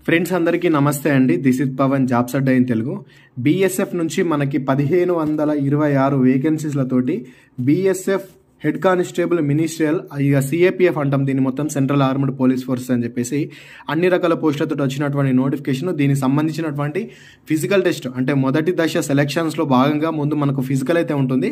Friends అందరికీ నమస్తే అండి. This is Pavan, jobs Adda in Telugu. BSF నుంచి మనకి 1526 వేకెన్సీస్లతోటి బీఎస్ఎఫ్ హెడ్ కానిస్టేబుల్ మినిస్ట్రియల్, ఇక సిఏపిఎఫ్ అంటాం దీన్ని, మొత్తం సెంట్రల్ ఆర్మ్డ్ పోలీస్ ఫోర్సెస్ అని చెప్పేసి అన్ని రకాల పోస్టులతో వచ్చినటువంటి నోటిఫికేషన్. దీనికి సంబంధించినటువంటి ఫిజికల్ టెస్ట్ అంటే మొదటి దశ సెలక్షన్స్లో భాగంగా ముందు మనకు ఫిజికల్ అయితే ఉంటుంది.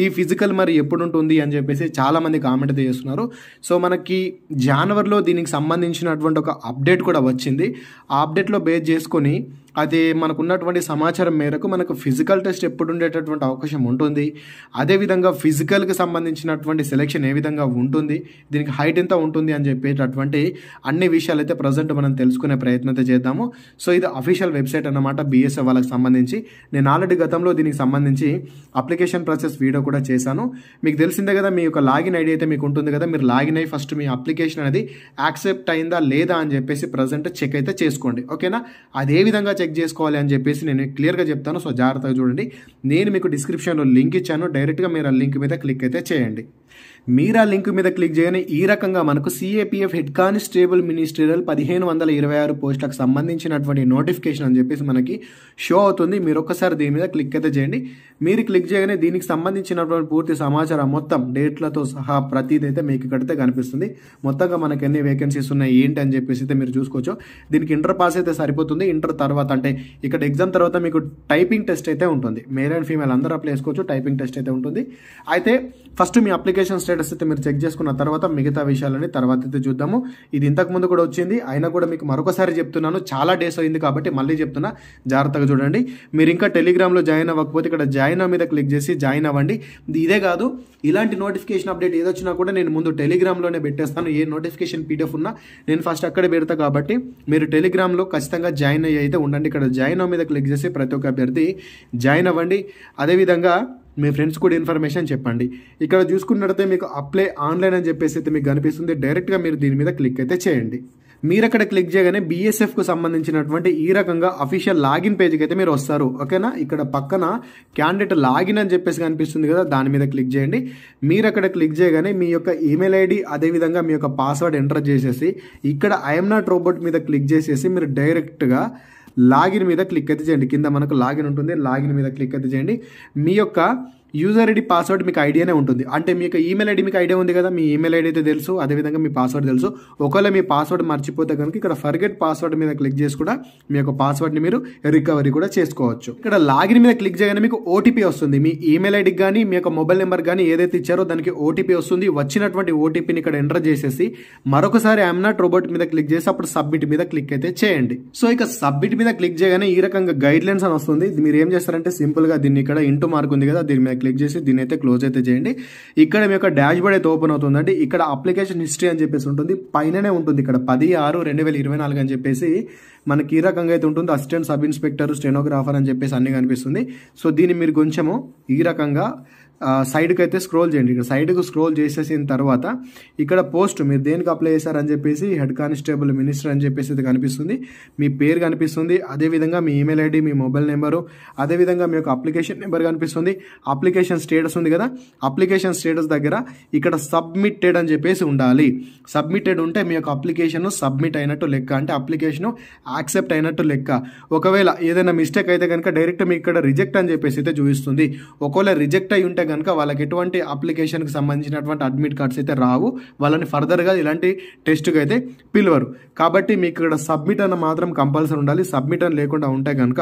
ఈ ఫిజికల్ మరి ఎప్పుడు ఉంటుంది అని చెప్పేసి చాలామంది కామెంట్ అయితే చేస్తున్నారు. సో మనకి జనవరిలో దీనికి సంబంధించినటువంటి ఒక అప్డేట్ కూడా వచ్చింది. ఆ అప్డేట్లో బేస్ చేసుకొని అది మనకు ఉన్నటువంటి సమాచారం మేరకు మనకు ఫిజికల్ టెస్ట్ ఎప్పుడు ఉండేటటువంటి అవకాశం ఉంటుంది, అదేవిధంగా ఫిజికల్కి సంబంధించినటువంటి సెలెక్షన్ ఏ విధంగా ఉంటుంది, దీనికి హైట్ ఎంత ఉంటుంది అని చెప్పేటటువంటి అన్ని విషయాలు అయితే ప్రజెంట్ మనం తెలుసుకునే ప్రయత్నం అయితే చేద్దాము. సో ఇది అఫీషియల్ వెబ్సైట్ అన్నమాట బీఎస్ఎఫ్ వాళ్ళకి సంబంధించి. నేను ఆల్రెడీ గతంలో దీనికి సంబంధించి అప్లికేషన్ ప్రాసెస్ వీడియో కూడా చేశాను. మీకు తెలిసిందే కదా, మీ యొక్క లాగిన్ ఐడి అయితే మీకు ఉంటుంది కదా, మీరు లాగిన్ అయ్యి ఫస్ట్ మీ అప్లికేషన్ అనేది యాక్సెప్ట్ అయిందా లేదా అని చెప్పేసి ప్రజెంట్ చెక్ అయితే చేసుకోండి. ఓకేనా, అదే విధంగా చెక్ చేసుకోవాలి అని చెప్పేసి నేను క్లియర్గా చెప్తాను. సో జాగ్రత్తగా చూడండి. నేను మీకు డిస్క్రిప్షన్లో లింక్ ఇచ్చాను, డైరెక్ట్గా మీరు ఆ లింక్ మీద క్లిక్ అయితే చేయండి. మీరు ఆ లింక్ మీద క్లిక్ చేయగానే ఈ రకంగా మనకు సిఏపిఎఫ్ హెడ్ కానిస్టేబుల్ మినిస్ట్రియల్ 1526 పోస్టులకు సంబంధించినటువంటి నోటిఫికేషన్ అని చెప్పేసి మనకి షో అవుతుంది. మీరు ఒక్కసారి దీని మీద క్లిక్ అయితే చేయండి. మీరు క్లిక్ చేయగానే దీనికి సంబంధించినటువంటి పూర్తి సమాచారం మొత్తం డేట్లతో సహా ప్రతిదైతే మీకు ఇక్కడైతే కనిపిస్తుంది. మొత్తంగా మనకి ఎన్ని వేకెన్సీస్ ఉన్నాయి ఏంటి అని చెప్పేసి అయితే మీరు చూసుకోవచ్చు. దీనికి ఇంటర్ పాస్ అయితే సరిపోతుంది. ఇంటర్ తర్వాత అంటే ఇక్కడ ఎగ్జామ్ తర్వాత మీకు టైపింగ్ టెస్ట్ అయితే ఉంటుంది. మేల్ అండ్ ఫీమేల్ అందరూ అప్లై చేసుకోవచ్చు. టైపింగ్ టెస్ట్ అయితే ఉంటుంది. అయితే ఫస్ట్ మీ అప్లికేషన్ స్టేటస్ అయితే మీరు చెక్ చేసుకున్న తర్వాత మిగతా విషయాలని తర్వాత అయితే చూద్దాము. ఇది ఇంతకు ముందు కూడా వచ్చింది, అయినా కూడా మీకు మరొకసారి చెప్తున్నాను. చాలా డేస్ అయింది కాబట్టి మళ్ళీ చెప్తున్నా, జాగ్రత్తగా చూడండి. మీరు ఇంకా టెలిగ్రామ్లో జాయిన్ అవ్వకపోతే ఇక్కడ జాయిన్ మీద క్లిక్ చేసి జాయిన్ అవ్వండి. ఇదే కాదు, ఇలాంటి నోటిఫికేషన్ అప్డేట్ ఏదొచ్చినా కూడా నేను ముందు టెలిగ్రామ్లోనే పెట్టేస్తాను. ఏ నోటిఫికేషన్ పీడిఎఫ్ ఉన్నా నేను ఫస్ట్ అక్కడే పెడతా కాబట్టి మీరు టెలిగ్రామ్లో ఖచ్చితంగా జాయిన్ అయ్యి అయితే ఉండండి. ఇక్కడ జాయిన్ మీద క్లిక్ చేసి ప్రతి ఒక్క అభ్యర్థి జాయిన్ అవ్వండి. అదేవిధంగా మీ ఫ్రెండ్స్ కూడా ఇన్ఫర్మేషన్ చెప్పండి. ఇక్కడ చూసుకున్నట్లయితే మీకు అప్లై ఆన్లైన్ అని చెప్పేసి అయితే మీకు కనిపిస్తుంది. డైరెక్ట్గా మీరు దీని మీద క్లిక్ అయితే చేయండి. మీరు అక్కడ క్లిక్ చేయగానే బీఎస్ఎఫ్కు సంబంధించినటువంటి ఈ రకంగా అఫీషియల్ లాగిన్ పేజ్కి అయితే మీరు వస్తారు. ఓకేనా, ఇక్కడ పక్కన క్యాండిడేట్ లాగిన్ అని చెప్పేసి కనిపిస్తుంది కదా, దాని మీద క్లిక్ చేయండి. మీరు అక్కడ క్లిక్ చేయగానే మీ యొక్క ఈమెయిల్ ఐడి అదేవిధంగా మీ యొక్క పాస్వర్డ్ ఎంటర్ చేసేసి ఇక్కడ ఐఎమ్ నాట్ రోబోట్ మీద క్లిక్ చేసేసి మీరు డైరెక్ట్గా లాగిన్ మీద క్లిక్ అయితే చేయండి. కింద మనకు లాగిన్ ఉంటుంది, లాగిన్ మీద క్లిక్ అయితే చేయండి. మీ యొక్క యూజర్ ఐడి పాస్వర్డ్ మీకు ఐడియానే ఉంటుంది. అంటే మీ యొక్క ఈమెయిల్ ఐడి మీకు ఐడియా ఉంది కదా, మీ ఈమెయిల్ ఐడి అయితే తెలుసు, అదేవిధంగా మీ పాస్వర్డ్ తెలుసు. ఒకవేళ మీ పాస్వర్డ్ మర్చిపోతే కనుక ఇక్కడ ఫర్గెట్ పాస్వర్డ్ మీద క్లిక్ చేసి కూడా మీ యొక్క పాస్వర్డ్ని మీరు రికవరీ కూడా చేసుకోవచ్చు. ఇక్కడ లాగిన్ మీద క్లిక్ చేయగానే మీకు ఓటీపీ వస్తుంది. మీ ఈమెయిల్ ఐడికి కానీ మీ యొక్క మొబైల్ నెంబర్ కానీ ఏదైతే ఇచ్చారో దానికి ఓటీపీ వస్తుంది. వచ్చినటువంటి ఓటీపీని ఇక్కడ ఎంటర్ చేసేసి మరొకసారి ఐఎమ్ నాట్ రోబోట్ మీద క్లిక్ చేసి అప్పుడు సబ్మిట్ మీద క్లిక్ అయితే చేయండి. సో ఇక సబ్మిట్ మీద క్లిక్ చేయగానే ఈ రకంగా గైడ్ లైన్స్ అని వస్తుంది. మీరు ఏం చేస్తారంటే సింపుల్ గా దీన్ని ఇక్కడ ఇంటూ మార్క్ ఉంది కదా, దీని మీద క్లిక్ చేసి దీన్ని అయితే క్లోజ్ అయితే చేయండి. ఇక్కడ మీ యొక్క డాష్ బోర్డ్ అయితే ఓపెన్ అవుతుందండి. ఇక్కడ అప్లికేషన్ హిస్టరీ అని చెప్పేసి ఉంటుంది, పైననే ఉంటుంది. ఇక్కడ 10/6/2024 అని చెప్పేసి మనకి ఈ రకంగా అయితే ఉంటుంది. అసిస్టెంట్ సబ్ ఇన్స్పెక్టర్, స్టెనోగ్రాఫర్ అని చెప్పేసి అన్ని కనిపిస్తుంది. సో దీన్ని మీరు కొంచెము ఈ రకంగా సైడ్కి అయితే స్క్రోల్ చేయండి. ఇక్కడ సైడ్కు స్క్రోల్ చేసేసిన తర్వాత ఇక్కడ పోస్ట్ మీరు దేనికి అప్లై చేశారని చెప్పేసి హెడ్ కానిస్టేబుల్ మినిస్టర్ అని చెప్పేసి అయితే కనిపిస్తుంది. మీ పేరు కనిపిస్తుంది, అదేవిధంగా మీ ఈమెయిల్ ఐడి, మీ మొబైల్ నెంబరు, అదేవిధంగా మీ యొక్క అప్లికేషన్ నెంబర్ కనిపిస్తుంది. అప్లికేషన్ స్టేటస్ ఉంది కదా, అప్లికేషన్ స్టేటస్ దగ్గర ఇక్కడ సబ్మిటెడ్ అని చెప్పేసి ఉండాలి. సబ్మిటెడ్ ఉంటే మీ యొక్క అప్లికేషన్ సబ్మిట్ అయినట్టు లెక్క, అంటే అప్లికేషన్ యాక్సెప్ట్ అయినట్టు లెక్క. ఒకవేళ ఏదైనా మిస్టేక్ అయితే కనుక డైరెక్ట్ మీకు ఇక్కడ రిజెక్ట్ అని చెప్పేసి అయితే చూపిస్తుంది. ఒకవేళ రిజెక్ట్ అయి ఉంటే కనుక వాళ్ళకి ఎటువంటి అప్లికేషన్కి సంబంధించినటువంటి అడ్మిట్ కార్డ్స్ అయితే రావు, వాళ్ళని ఫర్దర్గా ఇలాంటి టెస్ట్కి అయితే పిలవరు. కాబట్టి మీకు ఇక్కడ సబ్మిట్ అన్న మాత్రం కంపల్సరీ ఉండాలి. సబ్మిట్ అని లేకుండా ఉంటే కనుక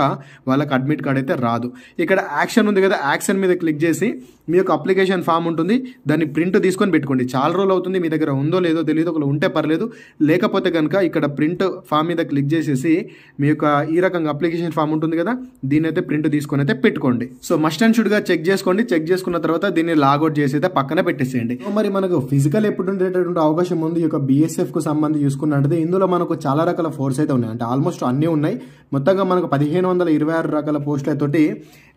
వాళ్ళకి అడ్మిట్ కార్డ్ అయితే రాదు. ఇక్కడ యాక్షన్ ఉంది కదా, యాక్షన్ మీద క్లిక్ చేసి మీ యొక్క అప్లికేషన్ ఫామ్ ఉంటుంది, దాన్ని ప్రింట్ తీసుకొని పెట్టుకోండి. చాలా రోజులు అవుతుంది, మీ దగ్గర ఉందో లేదో తెలియదు, ఒకవేళ ఉంటే పర్లేదు, లేకపోతే కనుక ఇక్కడ ప్రింట్ ఫామ్ మీద క్లిక్ చేసేసి మీ యొక్క ఈ రకంగా అప్లికేషన్ ఫామ్ ఉంటుంది కదా, దీన్ని అయితే ప్రింట్ తీసుకొని అయితే పెట్టుకోండి. సో మస్ట్ అండ్ షుడ్గా చెక్ చేసుకోండి. చెక్ చేసుకున్న తర్వాత దీన్ని లాగౌట్ చేసి అయితే పక్కన పెట్టేసేయండి. మరి మనకు ఫిజికల్ ఎప్పుడు ఉండేటటువంటి అవకాశం ఉంది ఈ యొక్క బీఎస్ఎఫ్ కు సంబంధించి చూసుకున్నట్టు ఇందులో మనకు చాలా రకాల ఫోర్స్ అయితే ఉన్నాయి. అంటే ఆల్మోస్ట్ అన్నీ ఉన్నాయి. మొత్తంగా మనకు 1526 రకాల పోస్టులతోటి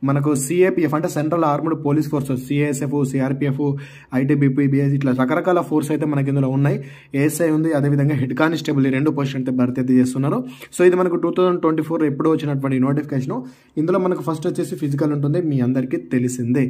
మనకు సిఏపిఎఫ్ అంటే central armed police forces, CISF, CRPF, ITBP, BS ఇట్లా రకరకాల ఫోర్స్ అయితే మనకి ఇందులో ఉన్నాయి. ఏఎస్ఐ ఉంది, అదేవిధంగా హెడ్ కానిస్టేబుల్, ఈ 2 పోస్టులు అయితే భర్తీ అయితే చేస్తున్నారు. సో ఇది మనకు 2024 ఎప్పుడో వచ్చినటువంటి నోటిఫికేషన్. ఇందులో మనకు ఫస్ట్ వచ్చేసి ఫిజికల్ ఉంటుంది, మీ అందరికీ తెలిసిందే.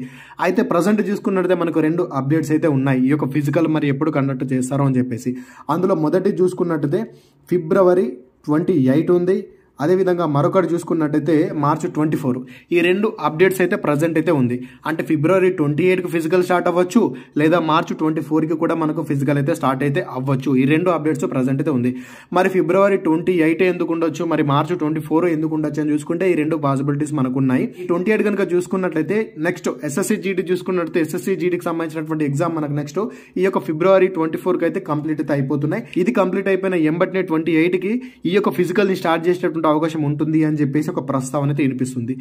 అయితే ప్రజెంట్ చూసుకున్నట్లయితే మనకు 2 అప్డేట్స్ అయితే ఉన్నాయి. ఈ యొక్క ఫిజికల్ మరి ఎప్పుడు కండక్ట్ చేస్తారో అని చెప్పేసి. అందులో మొదటి చూసుకున్నట్టయితే ఫిబ్రవరి 28 ఉంది. అదేవిధంగా మరొకటి చూసుకున్నట్టయితే మార్చ్ 24 ఈ 2 అప్డేట్స్ అయితే ప్రజెంట్ అయితే ఉంది. అంటే ఫిబ్రవరి 28కి ఫిజికల్ స్టార్ట్ అవ్వచ్చు, లేదా మార్చ్ 24కి కూడా మనకు ఫిజికల్ అయితే స్టార్ట్ అయితే అవ్వచ్చు. ఈ 2 అప్డేట్స్ ప్రజెంట్ అయితే ఉంది. మరి ఫిబ్రవరి 28 ఎందుకు ఉండొచ్చు, మరి మార్చ్ 24 ఎందుకు ఉండొచ్చు అని చూసుకుంటే ఈ 2 పాసిబిలిటీస్ మనకు ఉన్నాయి. ఈ 28 కనుక చూసుకున్నట్లయితే నెక్స్ట్ ఎస్ఎస్సి జీడీ చూసుకున్నట్లయితే ఎస్ఎస్సి జీడీకి సంబంధించినటువంటి ఎగ్జామ్ మనకు నెక్స్ట్ ఈ యొక్క ఫిబ్రవరి 24కి అయితే కంప్లీట్ అయితే అయిపోతున్నాయి. ఇది కంప్లీట్ అయిపోయిన ఎంబటినే 28కి ఈ యొక్క ఫిజికల్ ని స్టార్ట్ చేసేటువంటి అవకాశం ఉంటుంది అని చెప్పేసి ఒక ప్రస్తావన అయితే వినిపిస్తుంది.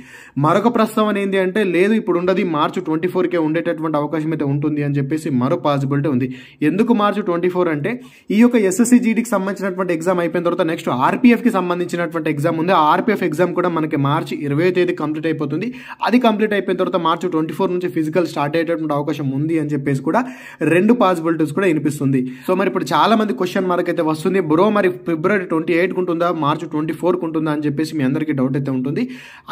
మరొక ప్రస్తావన ఏంటి అంటే లేదు ఇప్పుడు ఉండదు, మార్చ్ 24కే ఉండేటటువంటి అవకాశం అయితే ఉంటుంది అని చెప్పేసి మరో పాసిబిలిటీ ఉంది. ఎందుకు మార్చ్ 24 అంటే ఈ యొక్క ఎస్ఎస్సి జీడీకి సంబంధించినటువంటి ఎగ్జామ్ అయిపోయిన తర్వాత నెక్స్ట్ ఆర్పీఎఫ్ కి సంబంధించినటువంటి ఎగ్జామ్ ఉంది. ఆ ఆర్పీఎఫ్ ఎగ్జామ్ కూడా మనకి మార్చి 20వ తేదీ కంప్లీట్ అయిపోతుంది. అది కంప్లీట్ అయిపోయిన తర్వాత మార్చ్ 24 నుంచి ఫిజికల్ స్టార్ట్ అయ్యేటటువంటి అవకాశం ఉంది అని చెప్పేసి కూడా 2 పాసిబిలిటీస్ కూడా వినిపిస్తుంది. సో మరి ఇప్పుడు చాలా మంది క్వశ్చన్ మార్క్ అయితే వస్తుంది, బ్రో మరి ఫిబ్రవరి 28కి ఉంటుందా మార్చ్ 24కి ఉంటుందా అని చెప్పేసి మీ అందరికీ డౌట్ అయితే ఉంటుంది.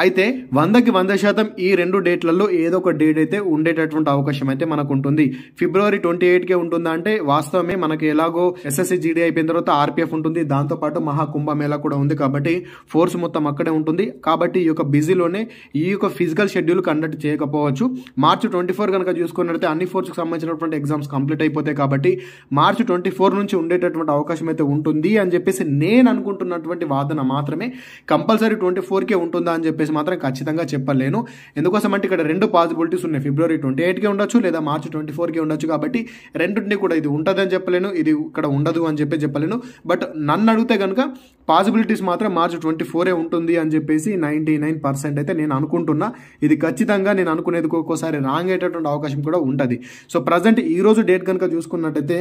అయితే 100కి 100% ఈ 2 డేట్లలో ఏదో ఒక డేట్ అయితే ఉండేటటువంటి అవకాశం అయితే మనకు ఉంటుంది. ఫిబ్రవరి 28కే ఉంటుందా అంటే వాస్తవమే, మనకి ఎలాగో ఎస్ఎస్సి జీడీ అయిపోయిన తర్వాత ఆర్పీఎఫ్ ఉంటుంది, దాంతో పాటు మహాకుంభమేళా కూడా ఉంది కాబట్టి ఫోర్స్ మొత్తం అక్కడే ఉంటుంది. కాబట్టి ఈ యొక్క బిజీలోనే ఈ యొక్క ఫిజికల్ షెడ్యూల్ కండక్ట్ చేయకపోవచ్చు. మార్చ్ 24 కనుక చూసుకున్నట్లయితే అన్ని ఫోర్స్కి సంబంధించినటువంటి ఎగ్జామ్స్ కంప్లీట్ అయిపోతాయి కాబట్టి మార్చ్ 24 నుంచి ఉండేటటువంటి అవకాశం అయితే ఉంటుంది అని చెప్పేసి నేను అనుకుంటున్నటువంటి వాదన మాత్రమే. కంపల్సరీ 24కే ఉంటుందా అని చెప్పేసి మాత్రం ఖచ్చితంగా చెప్పలేను. ఎందుకోసం అంటే ఇక్కడ 2 పాసిబిలిటీస్ ఉన్నాయి. ఫిబ్రవరి 28కే ఉండొచ్చు, లేదా మార్చ్ 24కే ఉండొచ్చు. కాబట్టి రెండింటిని కూడా ఇది ఉంటుంది అని చెప్పలేను, ఇది ఇక్కడ ఉండదు అని చెప్పలేను. బట్ నన్ను అడిగితే కనుక పాసిబిలిటీస్ మాత్రం మార్చ్ 24 ఉంటుంది అని చెప్పేసి 99% అయితే నేను అనుకుంటున్నా. ఇది ఖచ్చితంగా నేను అనుకునేది ఒక్కోసారి రాంగ్ అయ్యేటటువంటి అవకాశం కూడా ఉంటుంది. సో ప్రజెంట్ ఈ రోజు డేట్ కనుక చూసుకున్నట్టయితే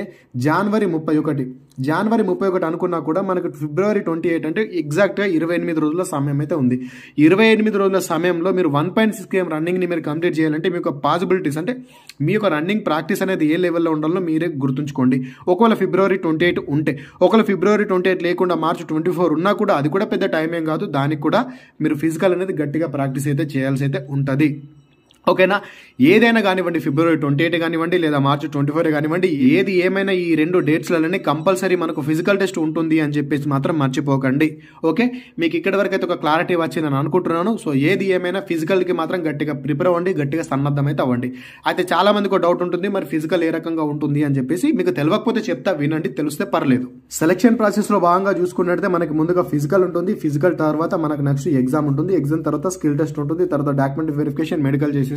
జనవరి 31 అనుకున్నా కూడా మనకు ఫిబ్రవరి 28 అంటే ఎగ్జాక్ట్గా 28 రోజుల సమయం అయితే ఉంది. 28 రోజుల సమయంలో మీరు 1.6 km రన్నింగ్ని మీరు కంప్లీట్ చేయాలంటే మీ యొక్క పాసిబిలిటీస్ అంటే మీ యొక్క రన్నింగ్ ప్రాక్టీస్ అనేది ఏ లెవెల్లో ఉండాలో మీరే గుర్తుంచుకోండి. ఒకవేళ ఫిబ్రవరి 28 ఉంటే, ఒకవేళ ఫిబ్రవరి 28 లేకుండా మార్చ్ 24 ఉన్నా కూడా అది కూడా పెద్ద టైం ఏం కాదు. దానికి కూడా మీరు ఫిజికల్ అనేది గట్టిగా ప్రాక్టీస్ అయితే చేయాల్సి అయితే ఉంటుంది. ఓకేనా, ఏదైనా కానివ్వండి, ఫిబ్రవరి 28 కానివ్వండి లేదా మార్చ్ 24 కానివ్వండి, ఏది ఏమైనా ఈ 2 డేట్స్లలోనే కంపల్సరీ మనకు ఫిజికల్ టెస్ట్ ఉంటుంది అని చెప్పేసి మాత్రం మర్చిపోకండి. ఓకే, మీకు ఇక్కడ వరకు అయితే ఒక క్లారిటీ వచ్చింది నేను అనుకుంటున్నాను. సో ఏది ఏమైనా ఫిజికల్కి మాత్రం గట్టిగా ప్రిపేర్ అవ్వండి, గట్టిగా సన్నద్ధం అయితే అవ్వండి. అయితే చాలా మందికి డౌట్ ఉంటుంది, మరి ఫిజికల్ ఏ రకంగా ఉంటుంది అని చెప్పేసి. మీకు తెలియకపోతే చెప్తా, వినండి, తెలిస్తే పర్లేదు. సెలక్షన్ ప్రాసెస్లో భాగంగా చూసుకున్నట్లయితే మనకి ముందుగా ఫిజికల్ ఉంటుంది, ఫిజికల్ తర్వాత మనకు నెక్స్ట్ ఎగ్జామ్ ఉంటుంది, ఎగ్జామ్ తర్వాత స్కిల్ టెస్ట్ ఉంటుంది, తర్వాత డాక్యుమెంట్ వెరిఫికేషన్, మెడికల్ చేసి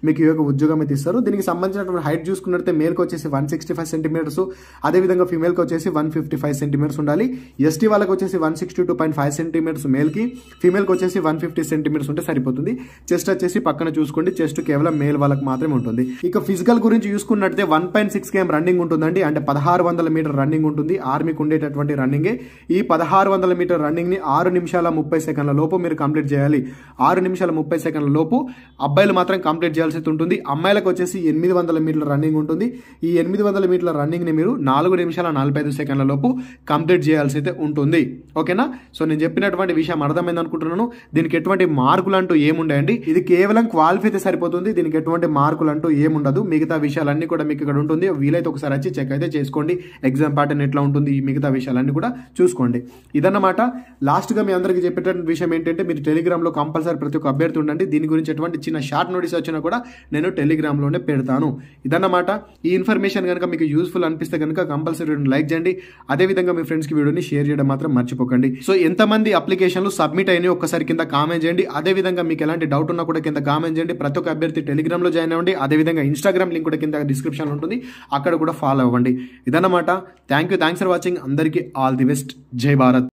మీకు ఈ యొక్క ఉద్యోగం అయితే ఇస్తారు. దీనికి సంబంధించినటువంటి హైట్ చూసుకున్నట్లయితే మేల్కి వచ్చేసి 165 సెంటీమీటర్స్, అదేవిధంగా ఫీమేల్కి వచ్చేసి 155 సెంటీమీటర్స్ ఉండాలి. ఎస్టీ వాళ్ళకి వచ్చేసి 162.5 సెంటీమీటర్స్ మేల్కి, ఫీమేల్కి వచ్చేసి 150 సెంటీమీటర్స్ ఉంటే సరిపోతుంది. చెస్ట్ వచ్చేసి పక్కన చూసుకోండి, చెస్ట్ కేవలం మేల్ వాళ్ళకి మాత్రమే ఉంటుంది. ఇక ఫిజికల్ గురించి చూసుకున్నట్లయితే 1.6 km రన్నింగ్ ఉంటుందండి. అంటే 1600 మీటర్ రన్నింగ్ ఉంటుంది. ఆర్మీకి ఉండేటటువంటి రన్నింగే. ఈ 1600 మీటర్ రన్నింగ్ ని 6 నిమిషాల 30 సెకండ్ల లోపు మీరు కంప్లీట్ చేయాలి. 6 నిమిషాల 30 సెకండ్ల లోపు అబ్బాయిలు మాత్రం కంప్లీట్ చేయాల్సి ఉంటుంది. అమ్మాయిలకు వచ్చేసి 800 మీటర్ల రన్నింగ్ ఉంటుంది. ఈ 800 మీటర్ల రన్నింగ్ ని మీరు 4 నిమిషాల 45 సెకండ్ల లోపు కంప్లీట్ చేయాల్సి అయితే ఉంటుంది. ఓకేనా, సో నేను చెప్పినటువంటి విషయం అర్థమైంది అనుకుంటున్నాను. దీనికి ఎటువంటి మార్కులు అంటూ ఏముండయండి, ఇది కేవలం క్వాలిఫై అయితే సరిపోతుంది. దీనికి ఎటువంటి మార్కులు అంటూ ఏముండదు. మిగతా విషయాలన్నీ కూడా మీకు ఇక్కడ ఉంటుంది. వీలైతే ఒకసారి వచ్చి చెక్ అయితే చేసుకోండి, ఎగ్జామ్ ప్యాటర్న్ ఎట్లా ఉంటుంది, మిగతా విషయాలన్నీ కూడా చూసుకోండి. ఇదన్నమాట. లాస్ట్ గా మీ అందరికీ చెప్పేటువంటి విషయం ఏంటంటే మీరు టెలిగ్రామ్ లో కంపల్సరీ ప్రతి ఒక్క అభ్యర్థి ఉండండి. దీని గురించి ఎటువంటి చిన్న షార్ట్ నోటీస్ వచ్చినా కూడా నేను టెలిగ్రామ్ లోనే పెడతాను. ఇదన్నమాట. ఈ ఇన్ఫర్మేషన్ కనుక మీకు యూస్ఫుల్ అనిపిస్తే కనుక కంపల్సరీ లైక్ చేయండి. అదేవిధంగా మీ ఫ్రెండ్స్ కి వీడియోని షేర్ చేయడం మాత్రం మర్చిపోకండి. సో ఎంతమంది అప్లికేషన్లు సబ్మిట్ అయినాయి ఒక్కసారి కింద కామెంట్ చేయండి. అదేవిధంగా మీకు ఎలాంటి డౌట్ ఉన్నా కూడా కింద కామెంట్ చేయండి. ప్రతి ఒక్క అభ్యర్థి టెలిగ్రామ్ లో జాయిన్ అవ్వండి. అదేవిధంగా ఇన్స్టాగ్రామ్ లింక్ కూడా కింద డిస్క్రిప్షన్ లో ఉంటుంది, అక్కడ కూడా ఫాలో అవ్వండి. ఇదన్నమాట. Thanks for watching. అందరికీ ఆల్ ది బెస్ట్. జై భారత్.